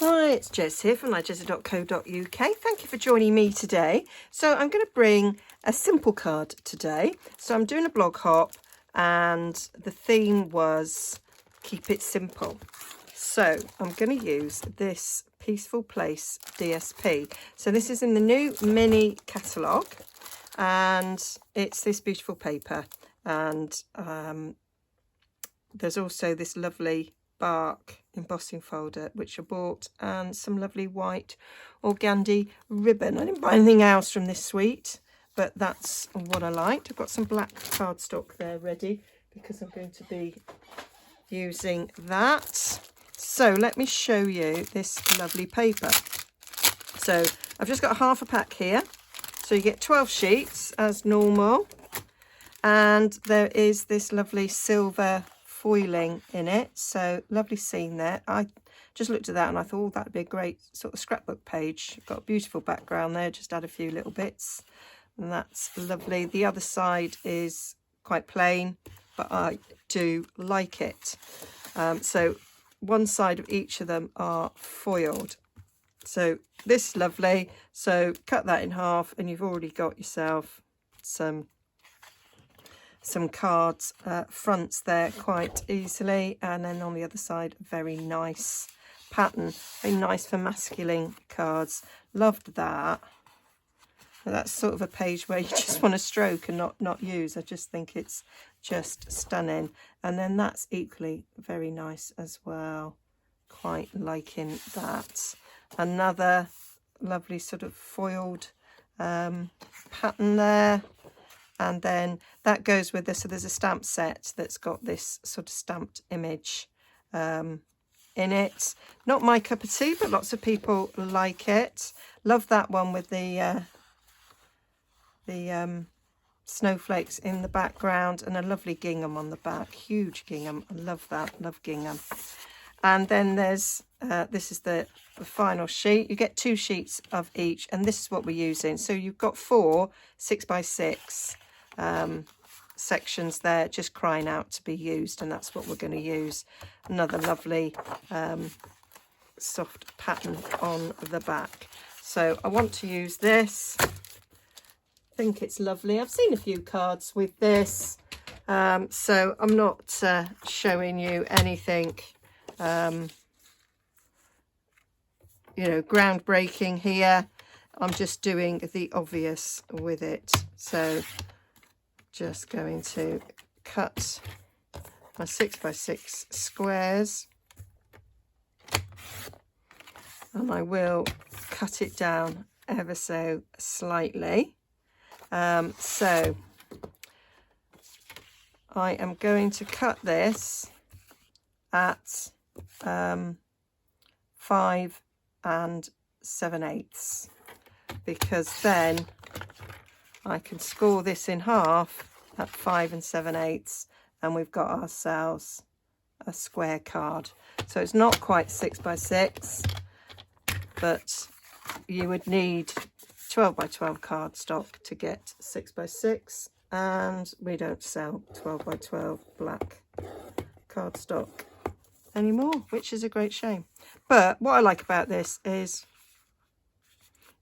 Hi, it's Jez here from Nigezza.co.uk. Thank you for joining me today. So I'm going to bring a simple card today. So I'm doing a blog hop and the theme was keep it simple. So I'm going to use this Peaceful Place DSP. So this is in the new mini catalogue and it's this beautiful paper. And there's also this lovely bark embossing folder which I bought, and some lovely white organdy ribbon. I didn't buy anything else from this suite, but that's what I liked. I've got some black cardstock there ready because I'm going to be using that. So let me show you this lovely paper. So I've just got half a pack here, so you get 12 sheets as normal, and there is this lovely silver foiling in it, so lovely scene there. I just looked at that and I thought, oh, that'd be a great sort of scrapbook page. Got a beautiful background there, just add a few little bits, and that's lovely. The other side is quite plain, but I do like it. So one side of each of them are foiled. So this is lovely. So cut that in half and you've already got yourself some cards fronts there quite easily, and then on the other side very nice pattern, very nice for masculine cards. Loved that. That's sort of a page where you just want to stroke and not use. I just think it's just stunning. And then that's equally very nice as well, quite liking that. Another lovely sort of foiled pattern there. And then that goes with this. So there's a stamp set that's got this sort of stamped image in it. Not my cup of tea, but lots of people like it. Love that one with the snowflakes in the background and a lovely gingham on the back. Huge gingham. I love that. Love gingham. And then there's this is the final sheet. You get 2 sheets of each, and this is what we're using. So you've got 4 6x6 sections there, just crying out to be used, and that's what we're going to use. Another lovely soft pattern on the back. So I want to use this. I think it's lovely. I've seen a few cards with this, so I'm not showing you anything groundbreaking here. I'm just doing the obvious with it. So just going to cut my 6x6 squares, and I will cut it down ever so slightly. So I am going to cut this at 5 7/8, because then I can score this in half at 5 7/8, and we've got ourselves a square card. So it's not quite 6x6, but you would need 12x12 cardstock to get 6x6, and we don't sell 12x12 black cardstock anymore, which is a great shame. But what I like about this is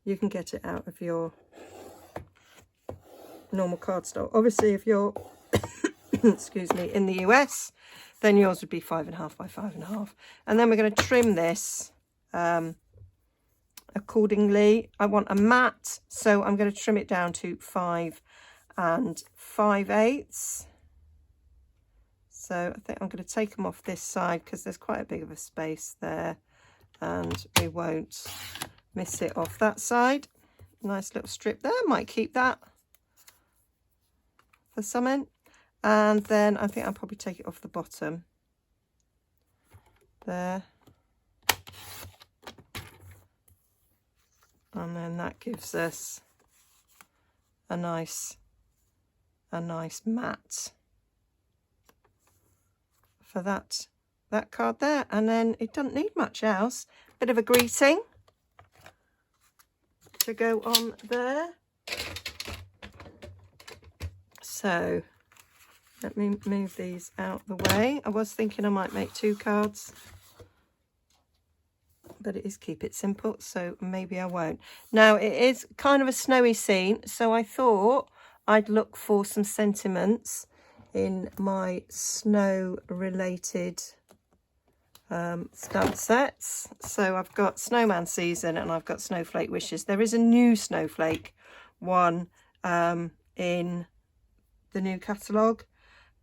you can get it out of your normal cardstock. Obviously, if you're excuse me, in the US, then yours would be 5.5 by 5.5, and then we're going to trim this accordingly. I want a matte, so I'm going to trim it down to 5 5/8. So I think I'm going to take them off this side because there's quite a big of a space there, and we won't miss it off that side. Nice little strip there, might keep that for something. And then I think I'll probably take it off the bottom there, and then that gives us a nice mat for that card there. And then it doesn't need much else. Bit of a greeting to go on there. So let me move these out the way. I was thinking I might make 2 cards, but it is keep it simple, so maybe I won't. Now, it is kind of a snowy scene, so I thought I'd look for some sentiments in my snow-related stamp sets. So I've got Snowman Season and I've got Snowflake Wishes. There is a new Snowflake one in the new catalogue,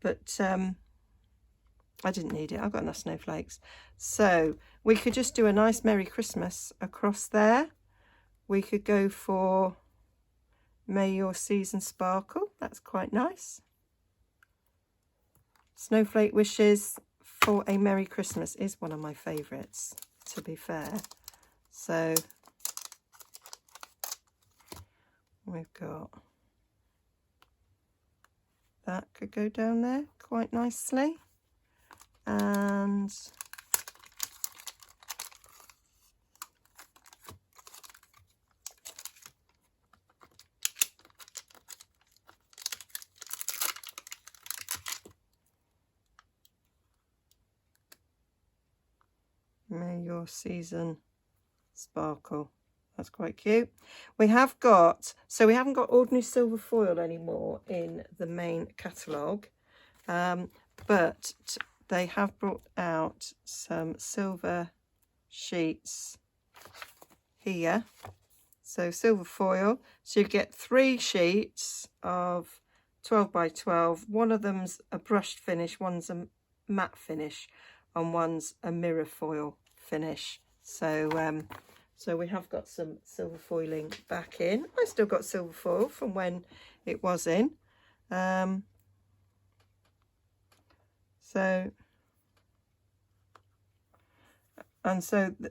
but I didn't need it. I've got enough snowflakes. So we could just do a nice Merry Christmas across there. We could go for May Your Season Sparkle. That's quite nice. Snowflake Wishes for a Merry Christmas is one of my favourites, to be fair. So we've got that could go down there quite nicely. And May Your Season Sparkle. That's quite cute. We have got, so we haven't got ordinary silver foil anymore in the main catalogue, but they have brought out some silver sheets here. So silver foil. So you get 3 sheets of 12 by 12. One of them's a brushed finish, one's a matte finish, and one's a mirror foil finish. So so we have got some silver foiling back in. I still got silver foil from when it was in. So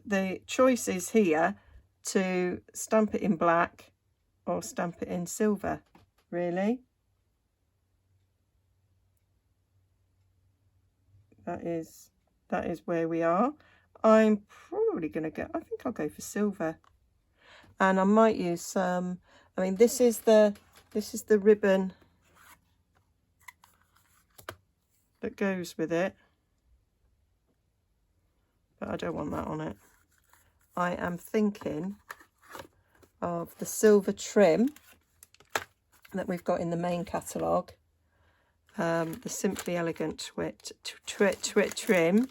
the choice is here to stamp it in black or stamp it in silver, really. That is where we are. I'm probably going to go, I think I'll go for silver. And I might use some, I mean, this is the ribbon that goes with it. But I don't want that on it. I am thinking of the silver trim that we've got in the main catalogue. The Simply Elegant trim.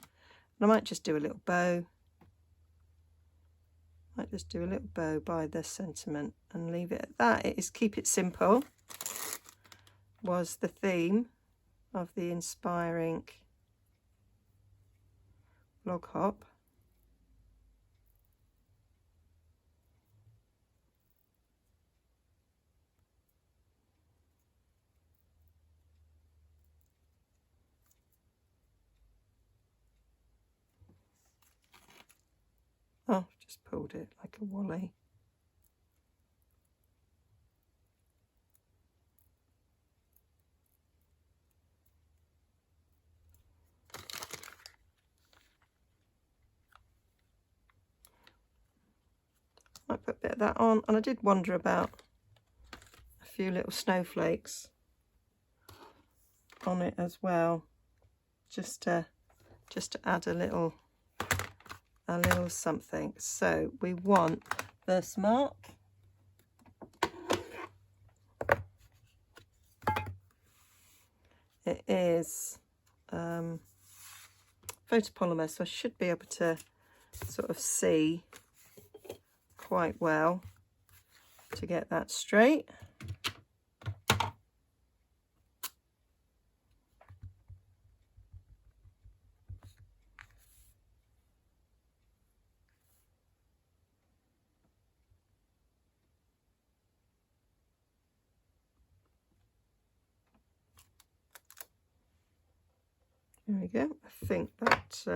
And I might just do a little bow. Might just do a little bow by the sentiment and leave it at that. It is Keep It Simple was the theme of the inspiring log hop. Oh, just pulled it like a wally. Might put a bit of that on, and I did wonder about a few little snowflakes on it as well, just to add a little something. So we want birthmark. It is photopolymer, so I should be able to sort of see quite well to get that straight. There we go. I think that's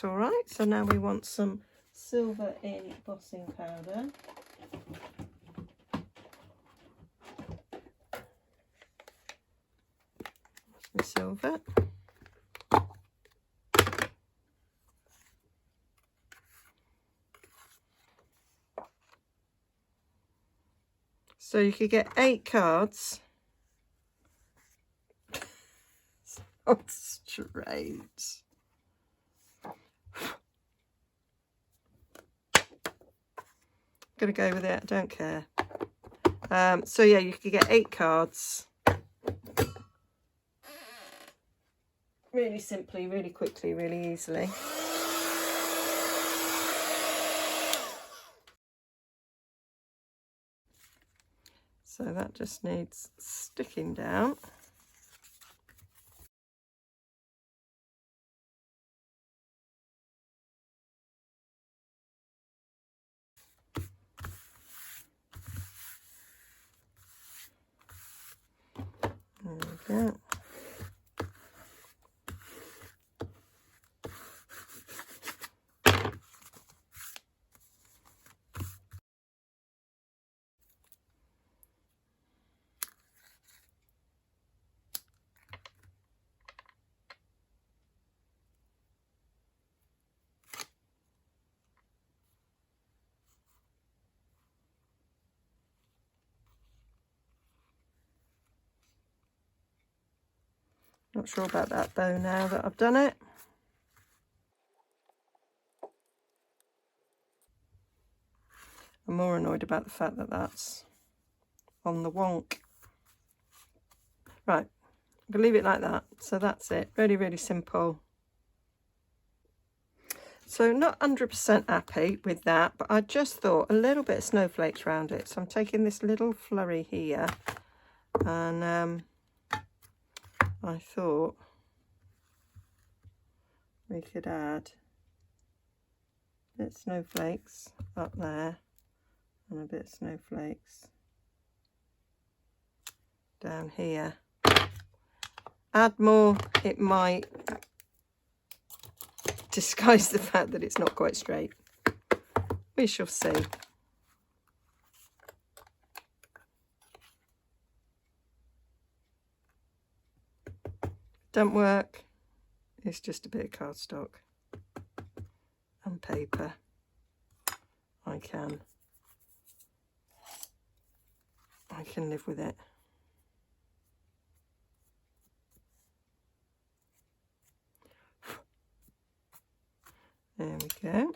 all right. So now we want some silver embossing powder. Some silver. So you could get 8 cards. So straight. going to go with it. I don't care. So yeah, you could get 8 cards. Really simply, really quickly, really easily. So that just needs sticking down. There we go. Not sure about that bow now that I've done it. I'm more annoyed about the fact that that's on the wonk. Right, I'm going to leave it like that. So that's it. Really, really simple. So not 100% happy with that, but I just thought a little bit of snowflakes around it. So I'm taking this little flurry here and I thought we could add a bit of snowflakes up there and a bit of snowflakes down here. Add more, it might disguise the fact that it's not quite straight. We shall see. Don't work. It's just a bit of cardstock and paper. I can live with it. There we go.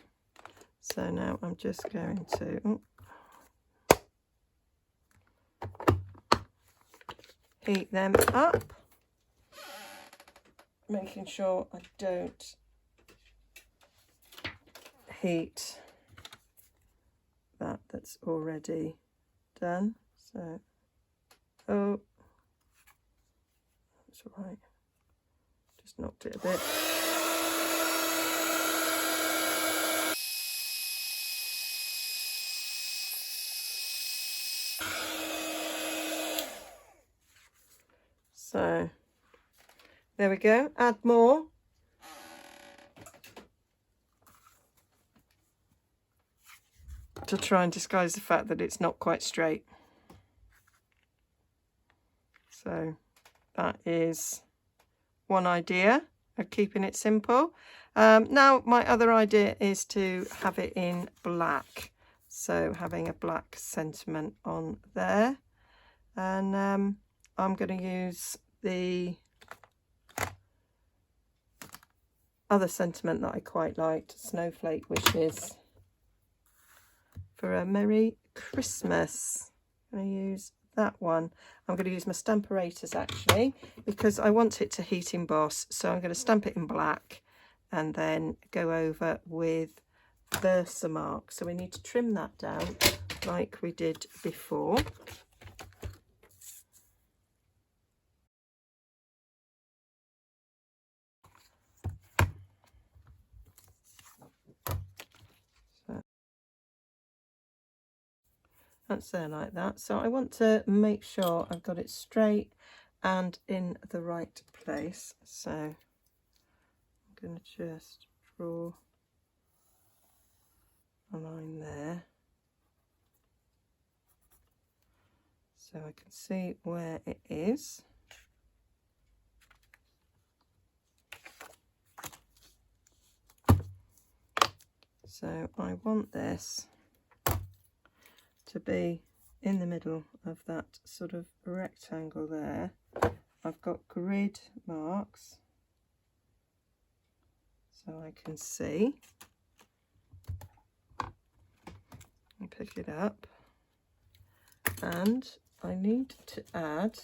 So now I'm just going to heat them up, making sure I don't heat that's already done. So, oh, that's all right. Just knocked it a bit. So there we go. Add more. To try and disguise the fact that it's not quite straight. So that is one idea of keeping it simple. Now my other idea is to have it in black. So having a black sentiment on there. And I'm going to use the other sentiment that I quite liked, Snowflake Wishes, for a Merry Christmas. I'm going to use that one. I'm going to use my Stamperators actually, because I want it to heat emboss. So I'm going to stamp it in black and then go over with Versamark. So we need to trim that down like we did before. That's there like that. So I want to make sure I've got it straight and in the right place. So I'm going to just draw a line there so I can see where it is. So I want this to be in the middle of that sort of rectangle there. I've got grid marks so I can see and pick it up, and I need to add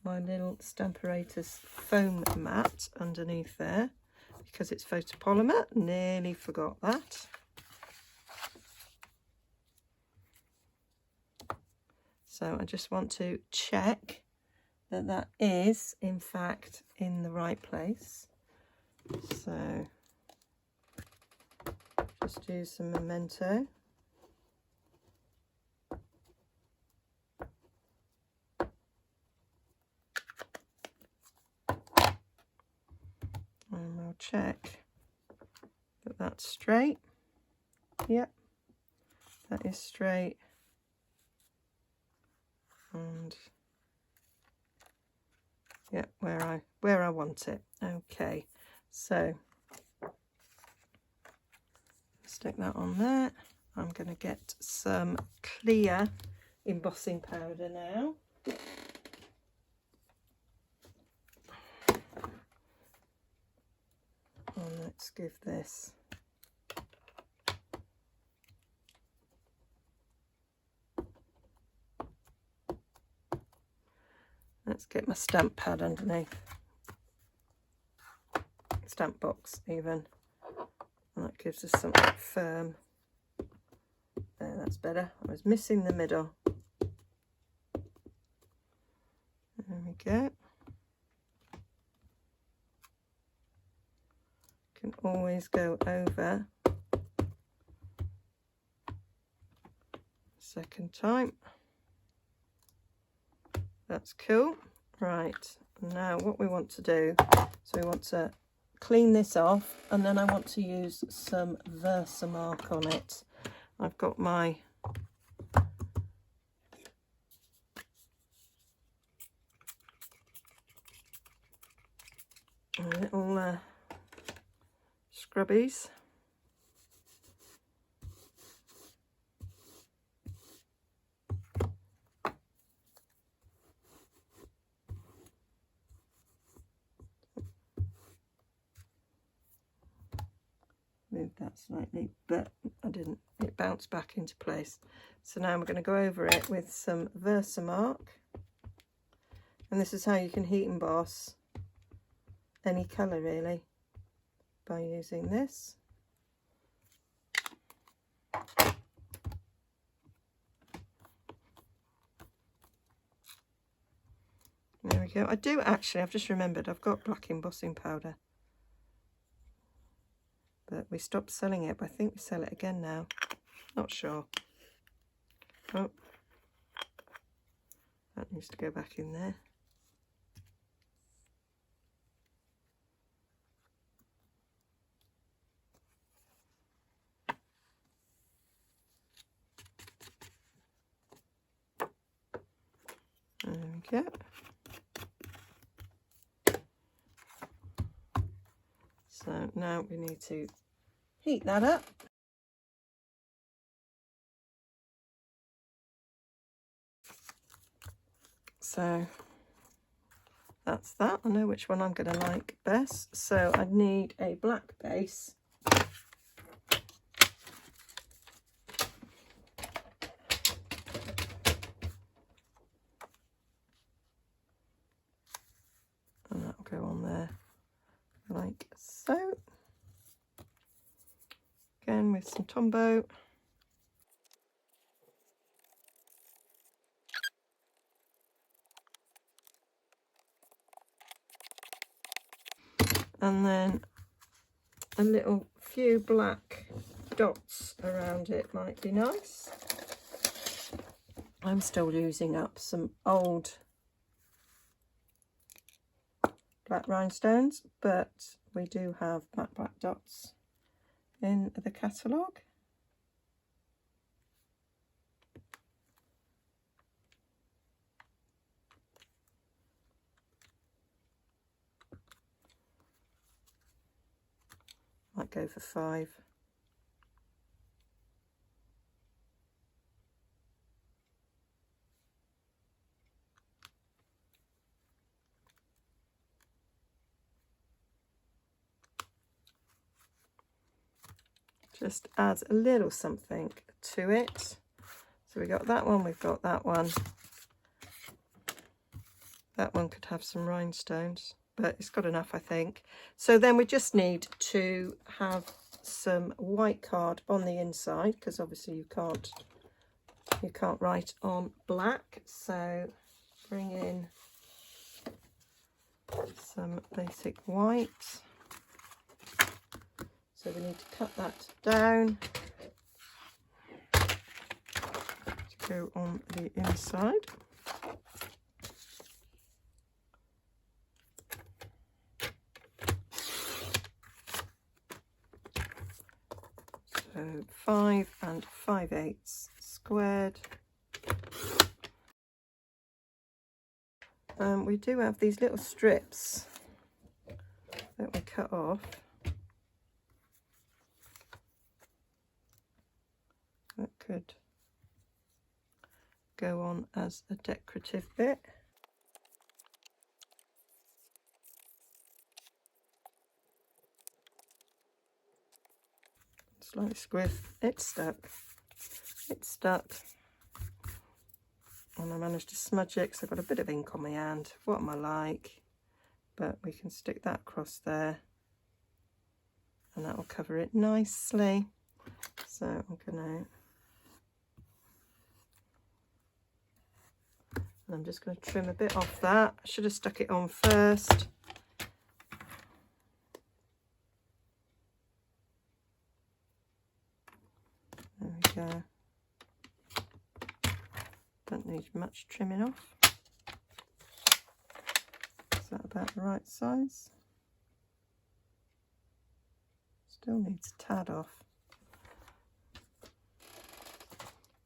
my little Stamparatus foam mat underneath there because it's photopolymer. Nearly forgot that. So I just want to check that that is in fact in the right place. So just use some Memento. And we'll check that that's straight. Yep, that is straight. And yeah, where I want it. Okay, so stick that on there. I'm going to get some clear embossing powder now. And let's give this let's get my stamp pad underneath. Stamp box even. And that gives us something firm. There, that's better. I was missing the middle. There we go. Can always go over second time. That's cool. Right, now what we want to do, so we want to clean this off, and then I want to use some Versamark on it. I've got my little scrubbies. Moved that slightly, but I didn't. It bounced back into place. So now we're going to go over it with some Versamark. And this is how you can heat emboss any colour really, by using this. There we go. I do actually, I've just remembered, I've got black embossing powder. But we stopped selling it, but I think we sell it again now. Not sure. Oh, that needs to go back in there. There we go. So now we need to heat that up. So that's that. I know which one I'm going to like best. So I need a black base. And that'll go on there like so. Again with some Tombow. And then a little few black dots around it might be nice. I'm still using up some old black rhinestones, but we do have black dots in the catalogue. Might go for 5. just adds a little something to it. So we got that one, we've got that one. That one could have some rhinestones, but it's got enough, I think. So then we just need to have some white card on the inside, because obviously you can't write on black. So bring in some basic white. So we need to cut that down to go on the inside. So 5 5/8 squared. We do have these little strips that we cut off. That could go on as a decorative bit. Slight squiff. It's stuck. It's stuck. And I managed to smudge it because I've got a bit of ink on my hand. What am I like? But we can stick that across there and that will cover it nicely. So I'm just going to trim a bit off that. I should have stuck it on first. There we go. Don't need much trimming off. Is that about the right size? Still needs a tad off.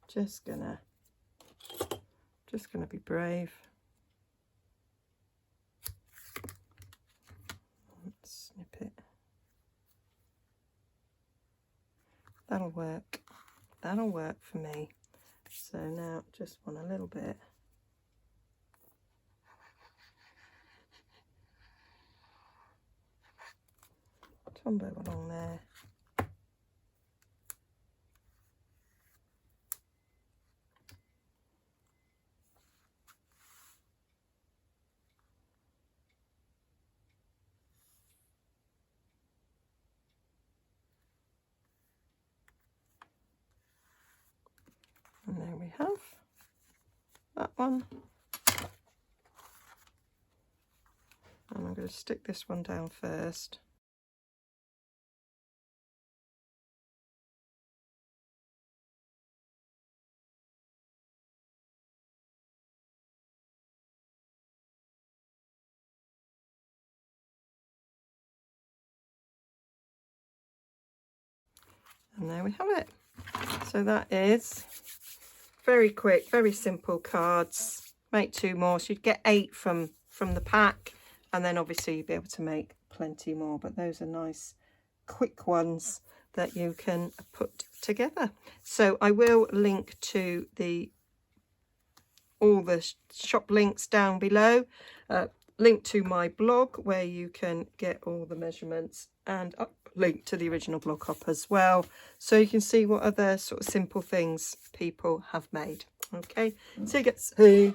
Just gonna be brave. Let's snip it. That'll work. That'll work for me. So now just want a little bit. Tombow along there. And there we have that one. And I'm going to stick this one down first. And there we have it. So that is very quick, very simple cards. Make 2 more, so you'd get 8 from the pack, and then obviously you'd be able to make plenty more. But those are nice, quick ones that you can put together. So I will link to all the shop links down below. Link to my blog where you can get all the measurements, and link to the original blog hop as well, so you can see what other sort of simple things people have made. Okay, so you get to see